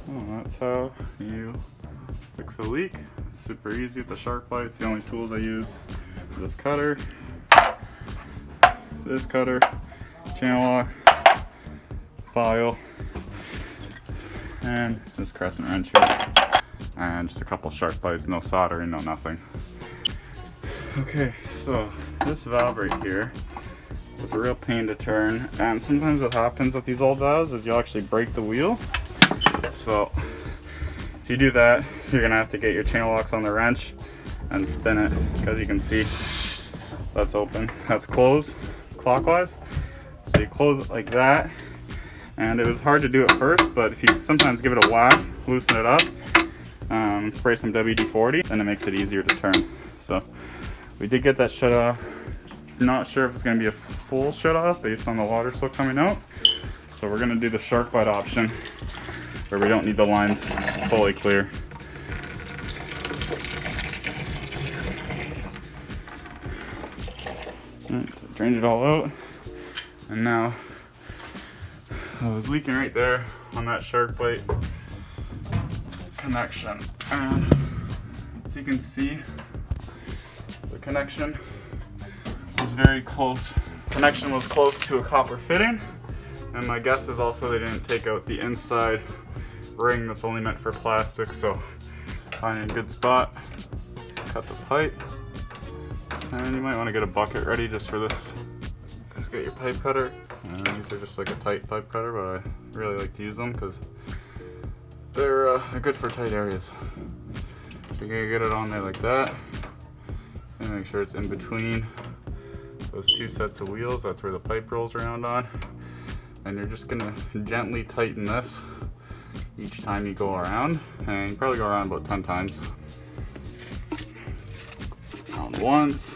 Well, that's how you fix a leak. It's super easy with the sharkbite. It's the only tools I use. This cutter, channel lock, file, and this crescent wrench here. And just a couple shark bites, no soldering, no nothing. Okay, so this valve right here is a real pain to turn, and sometimes what happens with these old valves is you'll actually break the wheel. So if you do that, you're gonna have to get your channel locks on the wrench and spin it, because you can see that's open, that's closed clockwise. So you close it like that, and it was hard to do at first, but if you sometimes give it a whack, loosen it up, spray some WD-40, then it makes it easier to turn. So we did get that shut off. Not sure if it's going to be a full shut off based on the water still coming out. So we're going to do the sharkbite option where we don't need the lines fully clear. Alright, so drained it all out. And now I was leaking right there on that sharkbite connection. And as you can see, the connection was very close. Connection was close to a copper fitting, and my guess is also they didn't take out the inside ring that's only meant for plastic. So finding a good spot, cut the pipe, and you might want to get a bucket ready just for this. Just get your pipe cutter, and these are just like a tight pipe cutter, but I really like to use them because they're good for tight areas. So you're gonna get it on there like that, and make sure it's in between those two sets of wheels. That's where the pipe rolls around on. And you're just gonna gently tighten this each time you go around, and you probably go around about 10 times. Around once,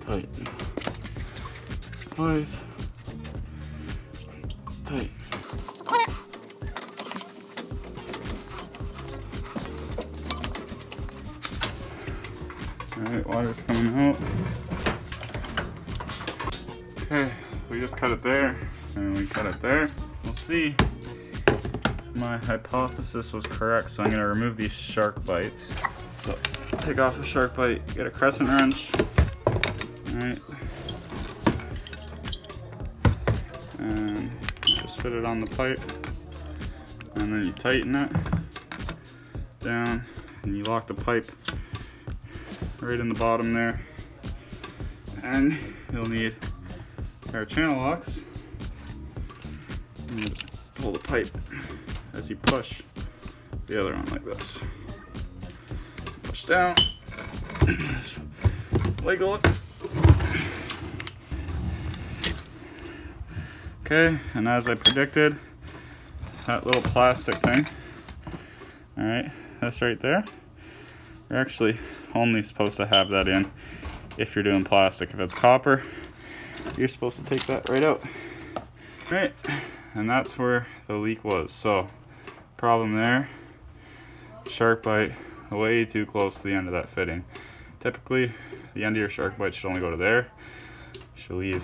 tighten, twice, tighten. Alright, water's coming out. Okay, we just cut it there, and we cut it there. We'll see if my hypothesis was correct, so I'm going to remove these shark bites. So, take off a shark bite, get a crescent wrench, alright, and just fit it on the pipe, and then you tighten it down, and you lock the pipe right in the bottom there, and you'll need our channel locks. And just pull the pipe as you push the other one like this. Push down, wiggle it. Okay, and as I predicted, that little plastic thing, alright, that's right there. You're actually only supposed to have that in if you're doing plastic. If it's copper, you're supposed to take that right out. Right, and that's where the leak was. So, problem there, shark bite way too close to the end of that fitting. Typically, the end of your shark bite should only go to there. You should leave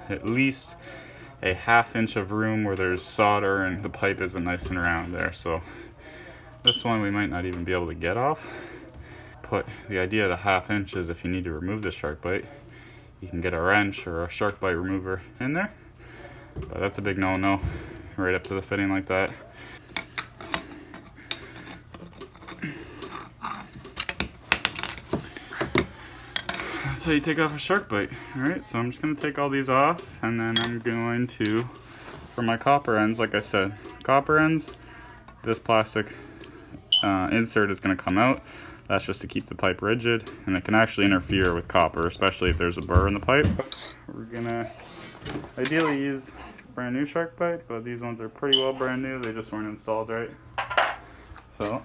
at least a ½ inch of room where there's solder and the pipe isn't nice and round there. So, this one we might not even be able to get off. But the idea of the ½ inch is if you need to remove the shark bite, you can get a wrench or a shark bite remover in there. But that's a big no-no, right up to the fitting like that. That's how you take off a shark bite. Alright, so I'm just going to take all these off, and then I'm going to, for my copper ends, like I said, copper ends, this plastic insert is going to come out. That's just to keep the pipe rigid, and it can actually interfere with copper, especially if there's a burr in the pipe. We're gonna ideally use brand new shark bite, but these ones are pretty well brand new, they just weren't installed right. So,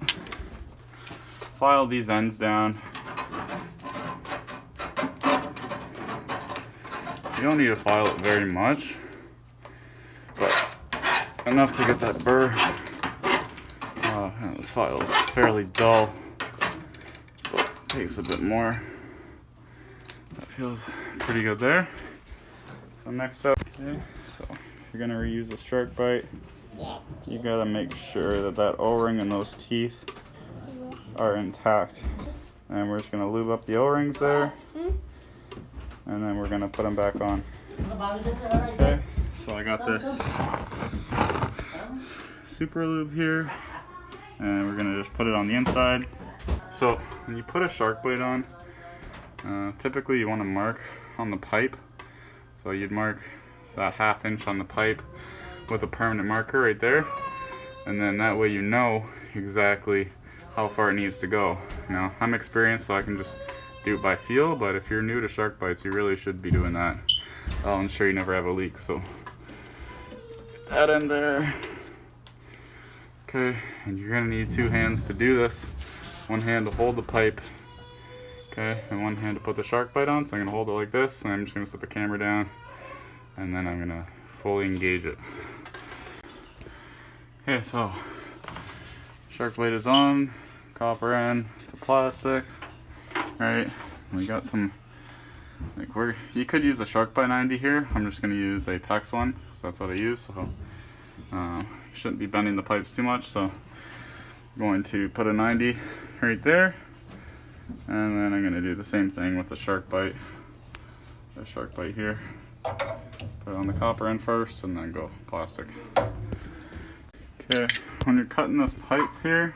file these ends down. You don't need to file it very much, but enough to get that burr. This file is fairly dull. Takes a bit more. That feels pretty good there. So next up, okay, so you're gonna reuse the shark bite. you gotta make sure that that O-ring and those teeth are intact. And we're just gonna lube up the O-rings there, and then we're gonna put them back on. Okay, so I got this super lube here, and we're gonna just put it on the inside. So when you put a shark bite on, typically you want to mark on the pipe. So you'd mark that 1/2 inch on the pipe with a permanent marker right there, and then that way you know exactly how far it needs to go. Now I'm experienced, so I can just do it by feel, but if you're new to shark bites, you really should be doing that. I'll ensure you never have a leak. So get that in there. Okay, and you're gonna need 2 hands to do this. One hand to hold the pipe, okay, and one hand to put the shark bite on. So I'm gonna hold it like this, and I'm just gonna set the camera down, and then I'm gonna fully engage it. Okay, so shark bite is on, copper end to plastic. Alright, we got some, like, you could use a sharkbite 90 here. I'm just gonna use a PEX one, so that's what I use. So shouldn't be bending the pipes too much, so I'm going to put a 90 right there, and then I'm going to do the same thing with the sharkbite here. Put it on the copper end first, and then go plastic. Okay, when you're cutting this pipe here,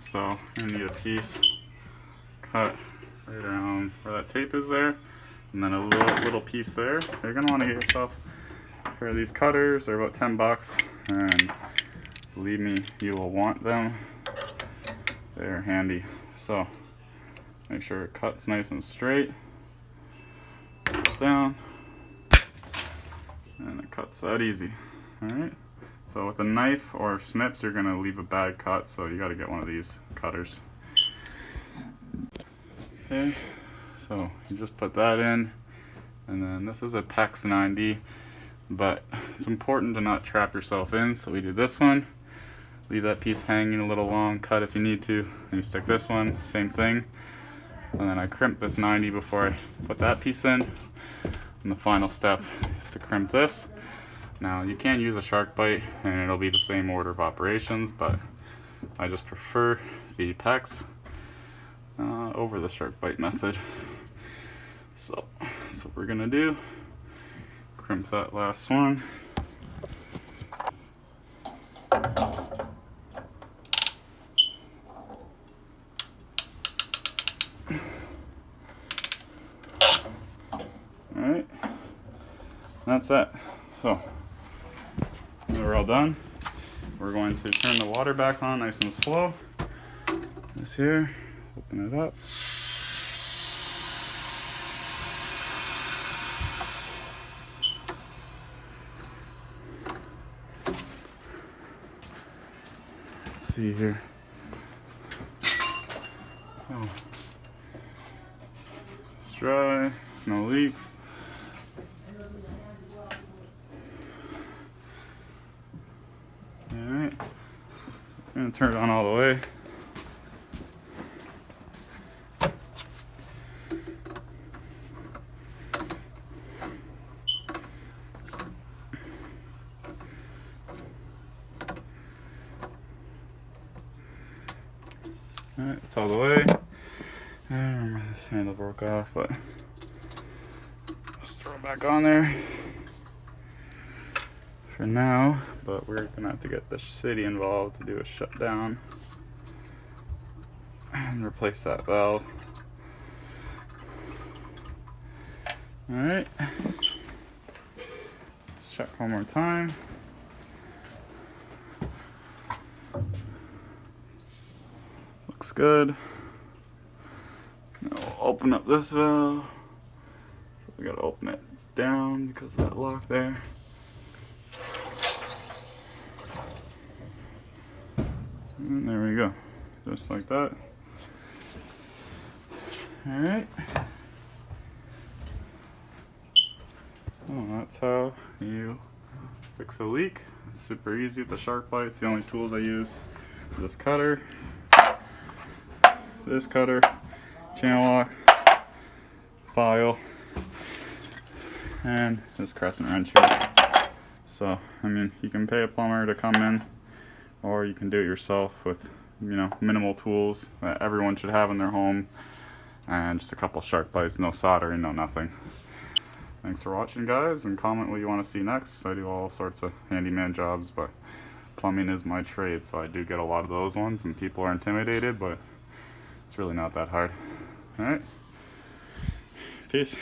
so you're going to need a piece cut right around where that tape is there, and then a little piece there. You're going to want to get yourself a pair of these cutters. They're about 10 bucks, and believe me, you will want them. They're handy. So make sure it cuts nice and straight. Push down, and it cuts that easy. Alright, so with a knife or snips, you're going to leave a bad cut, so you got to get one of these cutters. Okay, so you just put that in, and then this is a PEX 90, but it's important to not trap yourself in, so we do this one. Leave that piece hanging a little long, cut if you need to, and you stick this one, same thing. And then I crimp this 90 before I put that piece in. And the final step is to crimp this. Now you can use a shark bite and it'll be the same order of operations, but I just prefer the PEX over the shark bite method. So that's what we're gonna do. Crimp that last one. Alright, that's that. So, now we're all done. We're going to turn the water back on nice and slow. This here, open it up. Let's see here. Oh. It's dry, no leaks. Alright, I'm going to turn it on all the way. Alright, it's all the way. I remember this handle broke off, but just throw it back on there for now. But we're gonna have to get the city involved to do a shutdown and replace that valve. Alright, let's check one more time. Looks good. Now we'll open up this valve. So we gotta open it down because of that lock there. And there we go, just like that. Alright. Oh, that's how you fix a leak. It's super easy with the shark bite. It's the only tools I use. This cutter, channel lock, file, and this crescent wrench here. So, I mean, you can pay a plumber to come in, or you can do it yourself with, you know, minimal tools that everyone should have in their home, and just a couple shark bites, no soldering, no nothing. Thanks for watching, guys, and comment what you want to see next. I do all sorts of handyman jobs, but plumbing is my trade, so I do get a lot of those ones, and people are intimidated, but it's really not that hard. Alright, peace.